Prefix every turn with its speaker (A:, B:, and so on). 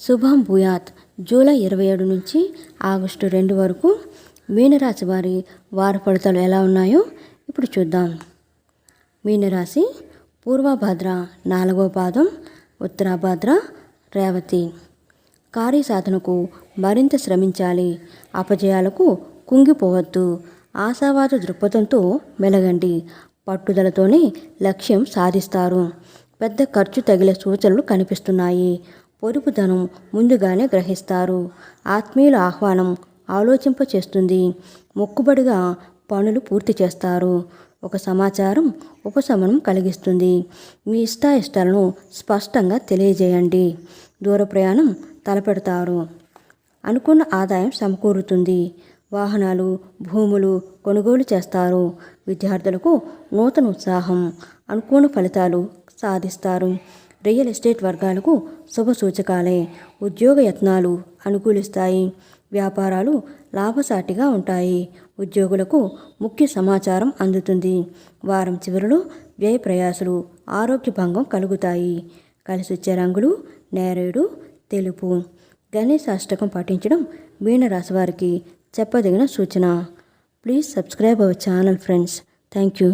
A: శుభం భూయాత్. జూలై 27 నుంచి ఆగస్టు 2 వరకు మీనరాశి వారి వార ఫలితాలు ఎలా ఉన్నాయో ఇప్పుడు చూద్దాం. మీనరాశి పూర్వభద్ర 4వ పాదం, ఉత్తరాభద్ర, రేవతి. కార్యసాధనకు మరింత శ్రమించాలి. అపజయాలకు కుంగిపోవద్దు. ఆశావాద దృక్పథంతో మెలగండి. పట్టుదలతోనే లక్ష్యం సాధిస్తారు. పెద్ద ఖర్చు తగిలే సూచనలు కనిపిస్తున్నాయి. పొదుపుదనం ముందుగానే గ్రహిస్తారు. ఆత్మీయుల ఆహ్వానం ఆలోచింపచేస్తుంది. మొక్కుబడిగా పనులు పూర్తి చేస్తారు. ఒక సమాచారం ఉపశమనం కలిగిస్తుంది. మీ ఇష్టాయిష్టాలను స్పష్టంగా తెలియజేయండి. దూర ప్రయాణం తలపెడతారు. అనుకున్న ఆదాయం సమకూరుతుంది. వాహనాలు, భూములు కొనుగోలు చేస్తారు. విద్యార్థులకు నూతన ఉత్సాహం, అనుకూల ఫలితాలు సాధిస్తారు. రియల్ ఎస్టేట్ వర్గాలకు శుభసూచకాలే. ఉద్యోగ యత్నాలు అనుకూలిస్తాయి. వ్యాపారాలు లాభసాటిగా ఉంటాయి. ఉద్యోగులకు ముఖ్య సమాచారం అందుతుంది. వారం చివరిలో వ్యయ ప్రయాసలు, ఆరోగ్య భంగం కలుగుతాయి. కలిసొచ్చే రంగులు నేరేడు, తెలుపు. గణేశాష్టకం పఠించడం మీనరాశి వారికి చెప్పదగిన సూచన. Please subscribe our channel friends. Thank you.